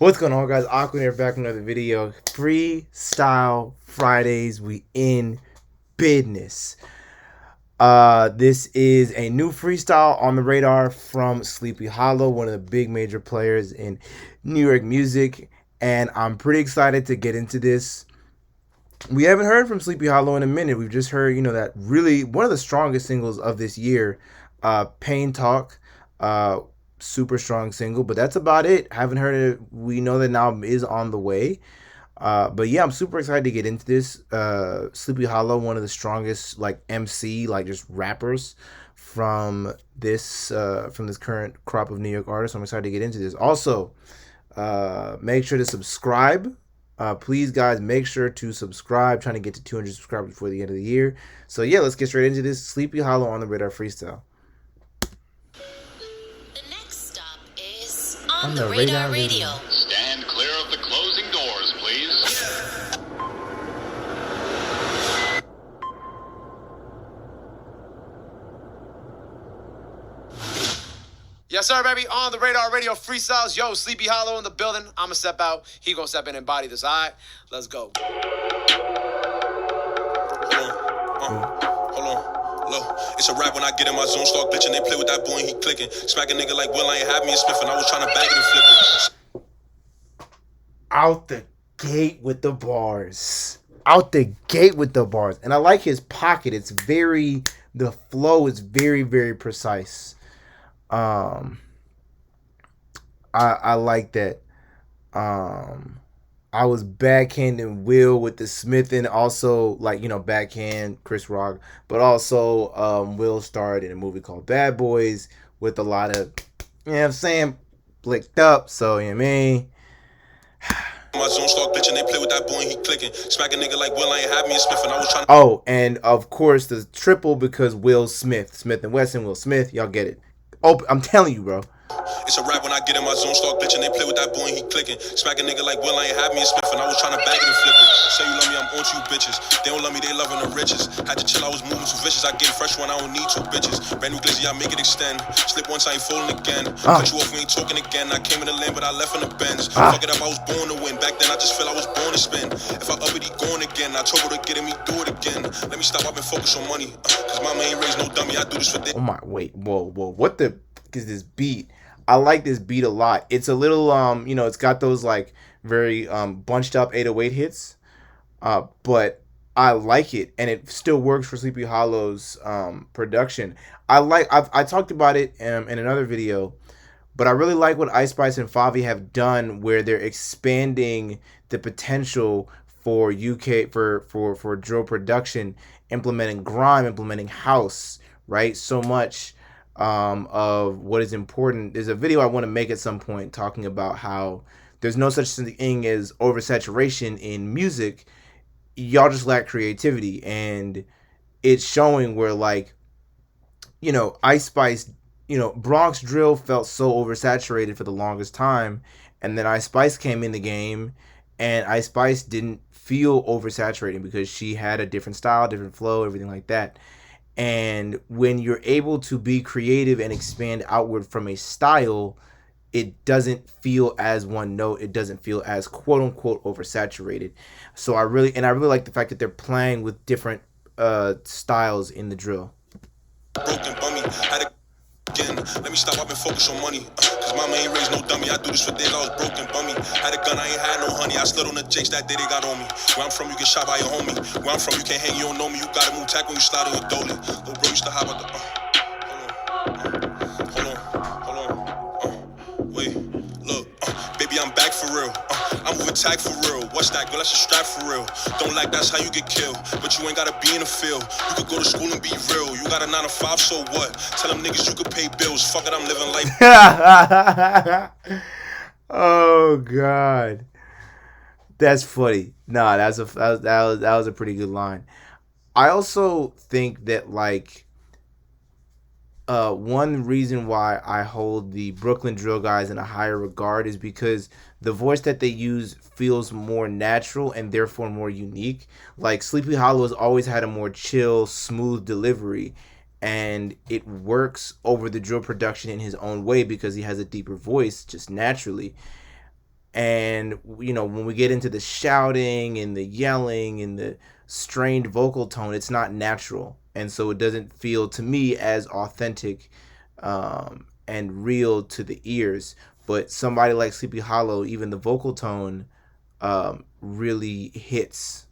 What's going on, guys? Aqua here, back with another video. Freestyle Fridays, we in business. This is a new freestyle on the radar from Sleepy Hallow, one of the big major players in New York music, and I'm pretty excited to get into this. We haven't heard from Sleepy Hallow in a minute. We've just heard, that really one of the strongest singles of this year, Pain Talk. Super strong single, but that's about it. Haven't heard it. We know that an album is on the way. But yeah, I'm super excited to get into this. Sleepy Hallow, one of the strongest MC, just rappers from this current crop of New York artists. I'm excited to get into this. Also, make sure to subscribe. Please, guys, make sure to subscribe. Trying to get to 200 subscribers before the end of the year. So yeah, let's get straight into this. Sleepy Hallow on the Radar freestyle. On the Radar Radio. Stand clear of the closing doors, please. Yes, sir, baby. On the Radar Radio freestyles. Yo, Sleepy Hallow in the building. I'ma step out. He gonna step in and body this. All right, let's go. Hold on. Look, it's a rap when I get in my zone, start glitching. They play with that boy and he clicking. Smack a nigga like Will, I ain't have me and Smith, and I was trying to bag it and flip it. Out the gate with the bars. Out the gate with the bars. And I like his pocket. The flow is very, very precise. I like that. I was backhanding Will with the Smith, and also backhand Chris Rock, but also Will starred in a movie called Bad Boys with a lot of, blicked up. So you know what I mean. My zone start glitching, they play with that boy and he clicking. Smack a nigga like Will, I ain't have me and Smith, and I was trying to... Oh, and of course the triple because Will Smith, Smith and Wesson, Will Smith, y'all get it. Oh, I'm telling you, bro. It's a rap when I get in my zone, start glitching. They play with that boy and he clicking. Smack a nigga like Will, I ain't have me and Smith, and I was trying to bag it and flip it. Say you love me, I'm on to you bitches. They don't love me, they loving the riches. Had to chill, I was moving too vicious. I get fresh one, I don't need two bitches. Brand new glizzy, I make it extend. Slip once, I ain't falling again. Cut you off, we ain't talking again. I came in the land, but I left in the Benz. Fuck it up, I was born to win. Back then, I just feel I was born to spin. If I up it, he going again. I trouble to get him, he do it again. Let me stop, I've been focused on money. Cause mama ain't raised no dummy, I do this for this. Oh my, wait, whoa. What the fuck is this beat? I like this beat a lot. It's a little, it's got those very bunched up 808 hits, but I like it, and it still works for Sleepy Hollow's production. I talked about it in another video, but I really like what Ice Spice and Favi have done, where they're expanding the potential for UK for drill production, implementing grime, implementing house, right? So much of what is important. There's a video I want to make at some point talking about how there's no such thing as oversaturation in music. Y'all just lack creativity, and it's showing where Ice Spice, Bronx drill felt so oversaturated for the longest time, and then Ice Spice came in the game, and Ice Spice didn't feel oversaturated because she had a different style, different flow, everything like that. And when you're able to be creative and expand outward from a style, it doesn't feel as one note. It doesn't feel as quote unquote oversaturated. So I really like the fact that they're playing with different styles in the drill. Broken bummy, had a again. Let me stop, I've been focused on money. Cause mama ain't raised no dummy. I do this for days, I was broken bummy. Had a gun, I ain't had no honey. I slid on the jakes that day they got on me. Where I'm from, you get shot by your homie. Where I'm from, you can't hang, you don't know me. You gotta move tack when you slide on your dolly. Little bro used to hop out the hold on. Wait, look, baby, I'm back for real. I'm moving tag for real. What's that, girl? That's a strap for real. Don't like that's how you get killed. But you ain't gotta be in the field. You could go to school and be real. You got a 9 to 5, so what? Tell them niggas you could pay bills. Fuck it, I'm living life. Oh God, that's funny. Nah, that was a pretty good line. I also think that one reason why I hold the Brooklyn drill guys in a higher regard is because the voice that they use feels more natural and therefore more unique. Sleepy Hallow has always had a more chill, smooth delivery, and it works over the drill production in his own way because he has a deeper voice just naturally. And when we get into the shouting and the yelling and the strained vocal tone, it's not natural, and so it doesn't feel to me as authentic and real to the ears. But somebody like Sleepy Hollow, even the vocal tone really hits.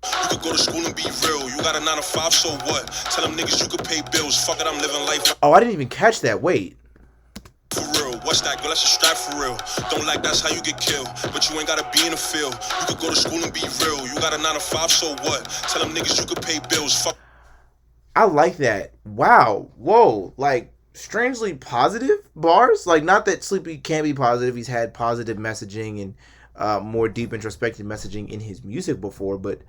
You could go to school and be real. You got a 9 to 5, so what? Tell them niggas you could pay bills. Fuck it, I'm living life. Oh, I didn't even catch that. Wait. For real, what's that, girl? That's a strap for real. Don't like that's how you get killed, but you ain't gotta be in the field. You could go to school and be real. You got a 9 to 5, so what? Tell them niggas you could pay bills. Fuck. I like that. Wow. Whoa. Like, strangely positive bars. Like, not that Sleepy can't be positive. He's had positive messaging and more deep introspective messaging in his music before, but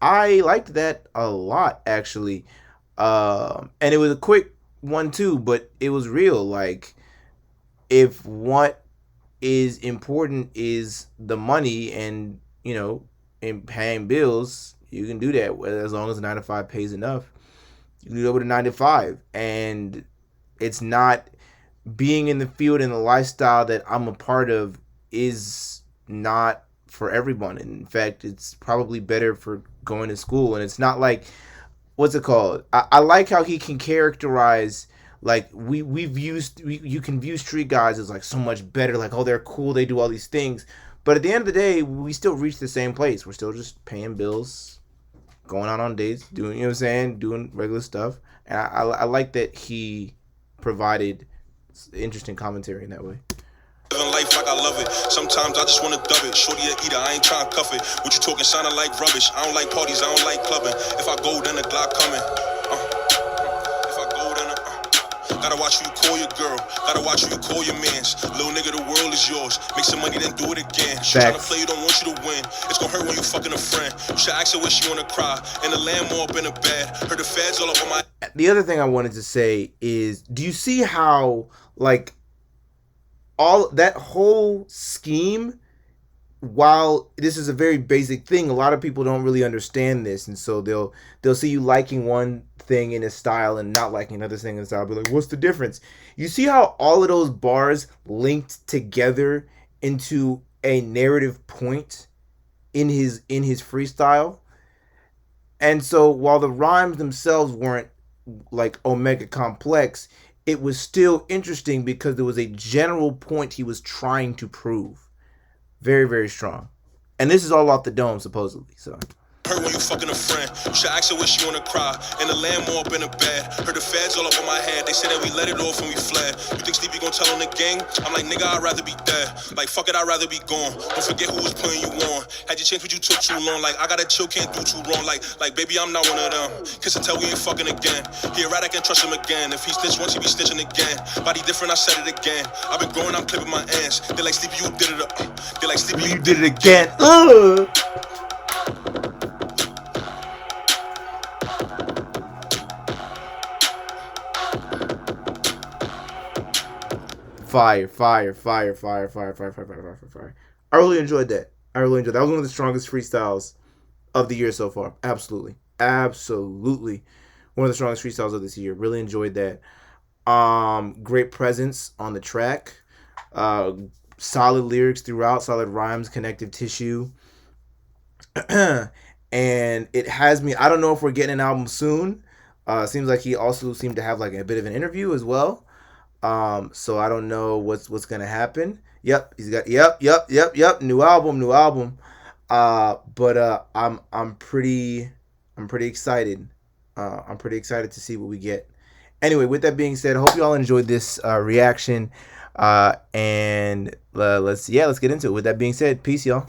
I liked that a lot, actually. And it was a quick one too, but it was real. Like, if what is important is the money and in paying bills, you can do that as long as the 9 to 5 pays enough. You can do it with a 9 to 5, and it's not being in the field and the lifestyle that I'm a part of is not for everyone. In fact, it's probably better for going to school. And it's not like, what's it called? I like how he can characterize, like, you can view street guys as like so much better, like, oh, they're cool, they do all these things, but at the end of the day, we still reach the same place. We're still just paying bills, going out on dates, doing, you know what I'm saying, doing regular stuff. And I like that he provided interesting commentary in that way. Living life like I love it. Sometimes I just wanna dub it. Shorty a eater, I ain't tryna cuff it. What you talking sounding like rubbish. I don't like parties, I don't like clubbing. If I go, then the Glock coming. If I go, then gotta watch who you call your girl. Gotta watch who you call your mans. Little nigga, the world is yours. Make some money, then do it again. She tryna play, you don't want you to win. It's gonna hurt when you fucking a friend. You should ask her where she wanna cry. In the land, more up in the bed. Heard the feds all up on my. The other thing I wanted to say is, do you see how, like, all that whole scheme, while this is a very basic thing, a lot of people don't really understand this, and so they'll see you liking one thing in a style and not liking another thing in a style, be like, what's the difference? You see how all of those bars linked together into a narrative point in his freestyle? And so while the rhymes themselves weren't like omega complex, it was still interesting because there was a general point he was trying to prove. Very, very strong. And this is all off the dome, supposedly. So Hurt when you fucking a friend. You should ask her where she wanna cry. In the land, more up in the bed. Heard the feds all up on my head. They said that we let it off and we fled. You think Sleepy gon' tell on the gang? I'm like, nigga, I'd rather be dead. Like, fuck it, I'd rather be gone. Don't forget who was putting you on. Had your chance, but you took too long. Like, I gotta chill, can't do too wrong. Like, baby, I'm not one of them. Kiss and tell we ain't fucking again. He erratic, I can trust him again. If he snitch once, he be snitching again. Body different, I said it again. I've been growing, I'm clipping my ends. They like, Sleepy, you did it. They like, Sleepy, you did it again. Fire. I really enjoyed that. That was one of the strongest freestyles of the year so far. Absolutely. One of the strongest freestyles of this year. Really enjoyed that. Great presence on the track. Solid lyrics throughout. Solid rhymes, connective tissue. And it has me. I don't know if we're getting an album soon. Seems like he also seemed to have like a bit of an interview as well. So I don't know what's gonna happen. Yep, he's got new album. But I'm pretty excited. I'm pretty excited to see what we get. Anyway, with that being said, I hope you all enjoyed this reaction. And let's get into it. With that being said, peace, y'all.